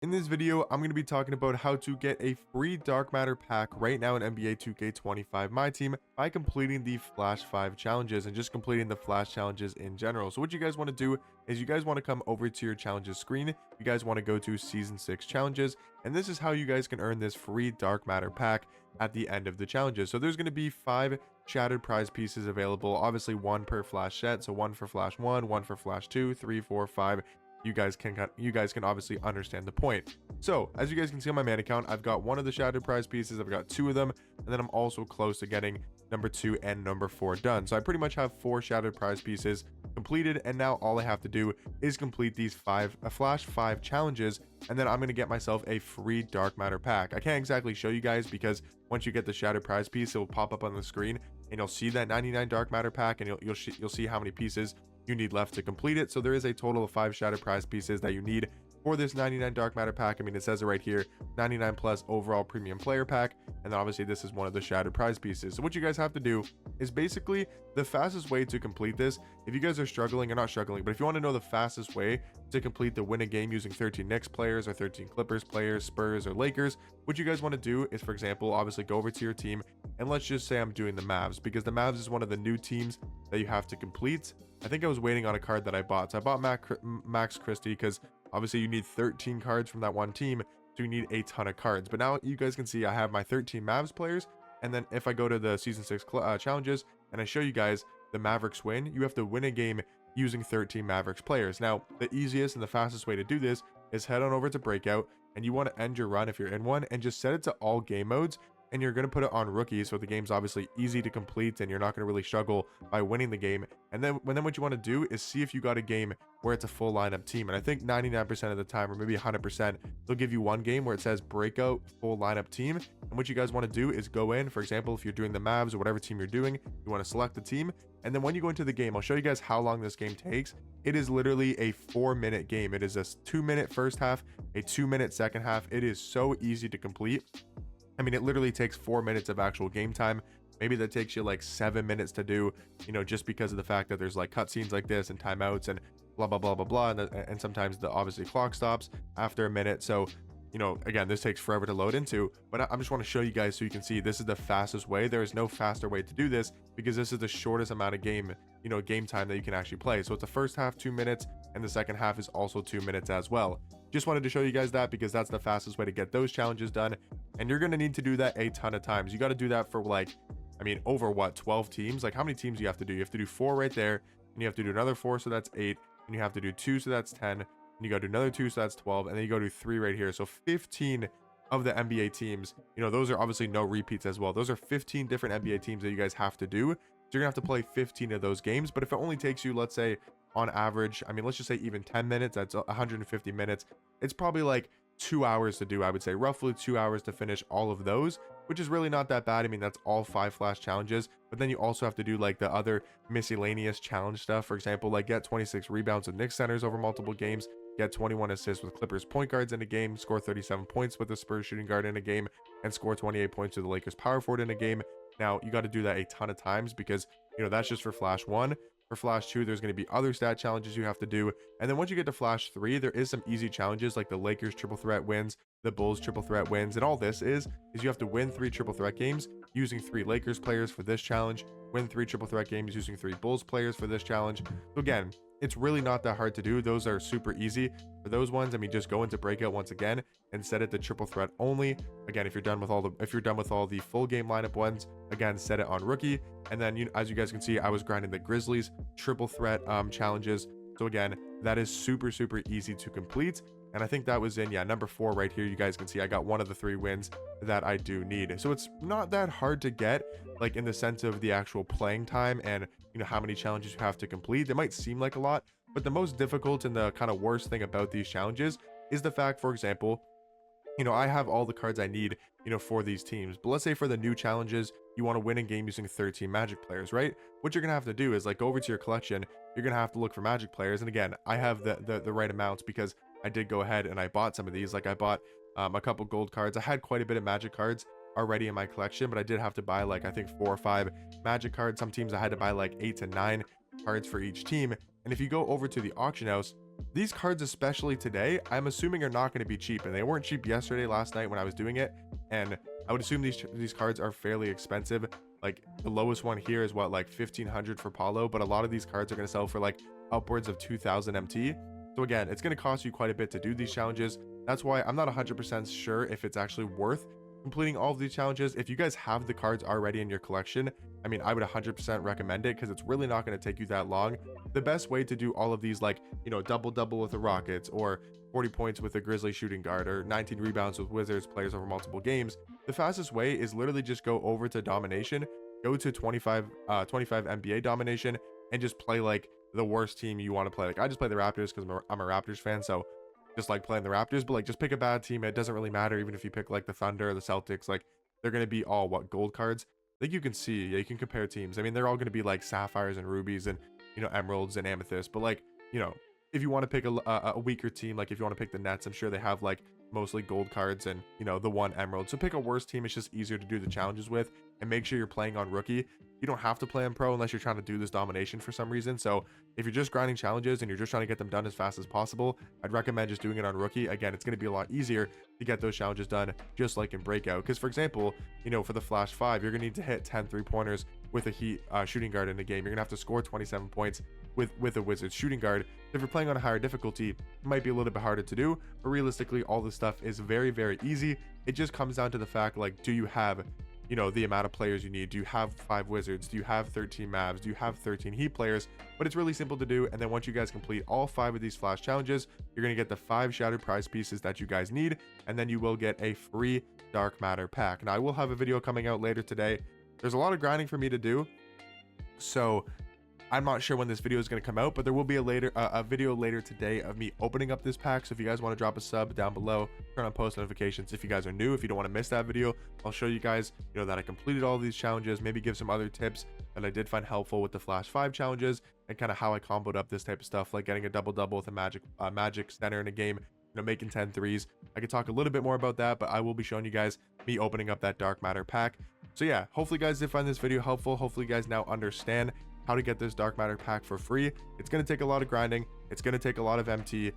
In this video, I'm going to be talking about how to get a free dark matter pack right now in NBA 2K25 My Team by completing the Flash 5 challenges and just completing the Flash challenges in general. So what you guys want to do is you guys want to come over to your challenges screen. You guys want to go to Season 6 challenges, and this is how you guys can earn this free dark matter pack at the end of the challenges. So there's going to be 5 shattered prize pieces available, obviously one per Flash set, so one for Flash 1, one for Flash 2, 3, 4, 5. You guys can obviously understand the point. So as you guys can see on my main account, I've got one of the shattered prize pieces, I've got 2 of them, and then I'm also close to getting number 2 and number 4 done. So I pretty much have 4 shattered prize pieces completed, and now all I have to do is complete these Flash 5 challenges, and then I'm going to get myself a free dark matter pack. I can't exactly show you guys because once you get the shattered prize piece, it will pop up on the screen and you'll see that 99 dark matter pack, and you'll see how many pieces you need left to complete it. So there is a total of 5 shattered prize pieces that you need for this 99 dark matter pack. I mean, it says it right here, 99 plus overall premium player pack, and then obviously this is one of the shattered prize pieces. So what you guys have to do is basically the fastest way to complete this, if you guys are struggling or not struggling, but if you want to know the fastest way to complete the win a game using 13 Knicks players or 13 Clippers players, Spurs or Lakers, what you guys want to do is, for example, obviously go over to your team, and let's just say I'm doing the Mavs, because the Mavs is one of the new teams that you have to complete. I think I was waiting on a card that I bought. So I bought Max Christie because obviously you need 13 cards from that one team. So you need a ton of cards. But now you guys can see I have my 13 Mavs players. And then if I go to the Season 6 challenges and I show you guys the Mavericks win, you have to win a game using 13 Mavericks players. Now, the easiest and the fastest way to do this is head on over to Breakout, and you want to end your run if you're in one and just set it to all game modes. And you're going to put it on rookie, so the game's obviously easy to complete and you're not going to really struggle by winning the game. And then what you want to do is see if you got a game where it's a full lineup team. And I think 99% of the time, or maybe 100%, they'll give you one game where it says breakout full lineup team. And what you guys want to do is go in, for example, if you're doing the Mavs or whatever team you're doing, you want to select the team. And then when you go into the game, I'll show you guys how long this game takes. It is literally a 4-minute game. It is a 2-minute first half, a 2-minute second half. It is so easy to complete. I mean, it literally takes 4 minutes of actual game time. Maybe that takes you like 7 minutes to do, just because of the fact that there's like cutscenes like this and timeouts and blah, blah, blah, blah, blah. And sometimes the obviously clock stops after a minute. So, again, this takes forever to load into, but I just want to show you guys so you can see this is the fastest way. There is no faster way to do this because this is the shortest amount of game time that you can actually play. So it's the first half 2 minutes and the second half is also 2 minutes as well. Just wanted to show you guys that because that's the fastest way to get those challenges done. And you're going to need to do that a ton of times. You got to do that for over what, 12 teams? Like, how many teams do you have to do? You have to do 4 right there, and you have to do another 4, so that's 8, and you have to do 2, so that's 10, and you got to do another 2, so that's 12, and then you go to 3 right here. So 15 of the NBA teams, those are obviously no repeats as well. Those are 15 different NBA teams that you guys have to do. So you're gonna have to play 15 of those games. But if it only takes you, let's say, on average, I mean, let's just say even 10 minutes, that's 150 minutes. It's probably like 2 hours to do. I would say roughly 2 hours to finish all of those, which is really not that bad. I mean, that's all 5 Flash challenges, but then you also have to do like the other miscellaneous challenge stuff. For example, like get 26 rebounds with Knicks centers over multiple games, get 21 assists with Clippers point guards in a game, score 37 points with the Spurs shooting guard in a game, and score 28 points with the Lakers power forward in a game. Now, you got to do that a ton of times because, that's just for Flash 1. For Flash 2, there's going to be other stat challenges you have to do. And then once you get to Flash 3, there is some easy challenges like the Lakers triple threat wins, the Bulls triple threat wins. And all this is you have to win 3 triple threat games using 3 Lakers players for this challenge, win 3 triple threat games using 3 Bulls players for this challenge. So again, it's really not that hard to do. Those are super easy. For those ones, I mean, just go into Breakout once again and set it to triple threat only. Again, if you're done with all the full game lineup ones, again, set it on rookie. And then as you guys can see, I was grinding the Grizzlies triple threat challenges. So again, that is super easy to complete. And I think that was in number 4 right here. You guys can see I got one of the 3 wins that I do need. So it's not that hard to get, like in the sense of the actual playing time and how many challenges you have to complete. They might seem like a lot, but the most difficult and the kind of worst thing about these challenges is the fact, for example, I have all the cards I need, for these teams. But let's say for the new challenges, you want to win a game using 13 Magic players, right? What you're going to have to do is go over to your collection. You're going to have to look for Magic players. And again, I have the right amounts because I did go ahead and I bought some of these. Like I bought a couple gold cards. I had quite a bit of Magic cards already in my collection, but I did have to buy I think 4 or 5 Magic cards. Some teams I had to buy 8 to 9 cards for each team. And if you go over to the auction house, These cards, especially today, I'm assuming are not going to be cheap, and they weren't cheap yesterday, last night when I was doing it. And I would assume these cards are fairly expensive. Like the lowest one here is what, like 1500 for Paulo, but a lot of these cards are going to sell for like upwards of 2000 MT. So again, it's going to cost you quite a bit to do these challenges. That's why I'm not 100% sure if it's actually worth completing all of these challenges. If you guys have the cards already in your collection, I mean, I would 100% recommend it, because it's really not going to take you that long. The best way to do all of these, like, you know, double with the Rockets, or 40 points with the Grizzly shooting guard, or 19 rebounds with Wizards players over multiple games, the fastest way is literally just go over to domination, go to 25 NBA domination, and just play like the worst team you want to play. Like, I just play the Raptors because I'm a Raptors fan, so just like playing the Raptors. But like, just pick a bad team. It doesn't really matter. Even if you pick like the Thunder or the Celtics, like they're going to be all what, gold cards. Like, you can see, yeah, you can compare teams. I mean, they're all going to be like sapphires and rubies and, you know, emeralds and amethyst. But like, you know, if you want to pick a weaker team, like if you want to pick the Nets, I'm sure they have like mostly gold cards and, you know, the one emerald. So pick a worse team. It's just easier to do the challenges with, and make sure you're playing on rookie. You don't have to play on pro unless you're trying to do this domination for some reason. So if you're just grinding challenges and you're just trying to get them done as fast as possible, I'd recommend just doing it on rookie. Again, it's going to be a lot easier to get those challenges done, just like in breakout. Because for example, you know, for the flash 5, you're going to need to hit 10 3-pointers with a Heat shooting guard in the game. You're gonna have to score 27 points with a Wizards shooting guard. If you're playing on a higher difficulty, it might be a little bit harder to do, but realistically, all this stuff is very, very easy. It just comes down to the fact, like, do you have, you know, the amount of players you need? Do you have 5 Wizards? Do you have 13 Mavs? Do you have 13 Heat players? But it's really simple to do. And then once you guys complete all 5 of these flash challenges, you're going to get the 5 shattered prize pieces that you guys need. And then you will get a free dark matter pack. Now, I will have a video coming out later today. There's a lot of grinding for me to do, so I'm not sure when this video is going to come out, but there will be a video later today of me opening up this pack. So if you guys want to drop a sub down below, turn on post notifications. If you guys are new, if you don't want to miss that video, I'll show you guys, you know, that I completed all these challenges, maybe give some other tips that I did find helpful with the flash 5 challenges, and kind of how I comboed up this type of stuff, like getting a double with a magic center in a game, you know, making 10 threes. I could talk a little bit more about that, but I will be showing you guys me opening up that dark matter pack. So yeah, hopefully you guys did find this video helpful. Hopefully you guys now understand how to get this dark matter pack for free. It's going to take a lot of grinding. It's going to take a lot of MT.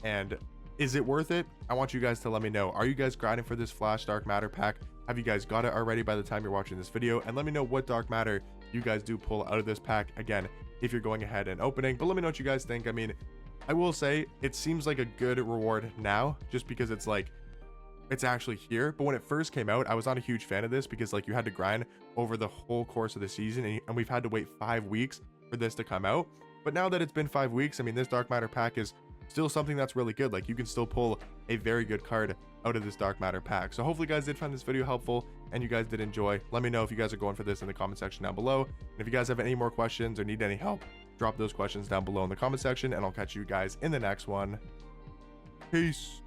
And is it worth it? I want you guys to let me know. Are you guys grinding for this flash dark matter pack? Have you guys got it already by the time you're watching this video? And let me know what dark matter you guys do pull out of this pack. Again, if you're going ahead and opening, but let me know what you guys think. I mean, I will say it seems like a good reward now, just because it's like, it's actually here. But when it first came out, I was not a huge fan of this, because like you had to grind over the whole course of the season, and we've had to wait 5 weeks for this to come out. But now that it's been 5 weeks, I mean, this dark matter pack is still something that's really good. Like, you can still pull a very good card out of this dark matter pack. So hopefully you guys did find this video helpful and you guys did enjoy. Let me know if you guys are going for this in the comment section down below, and if you guys have any more questions or need any help, drop those questions down below in the comment section, and I'll catch you guys in the next one. Peace.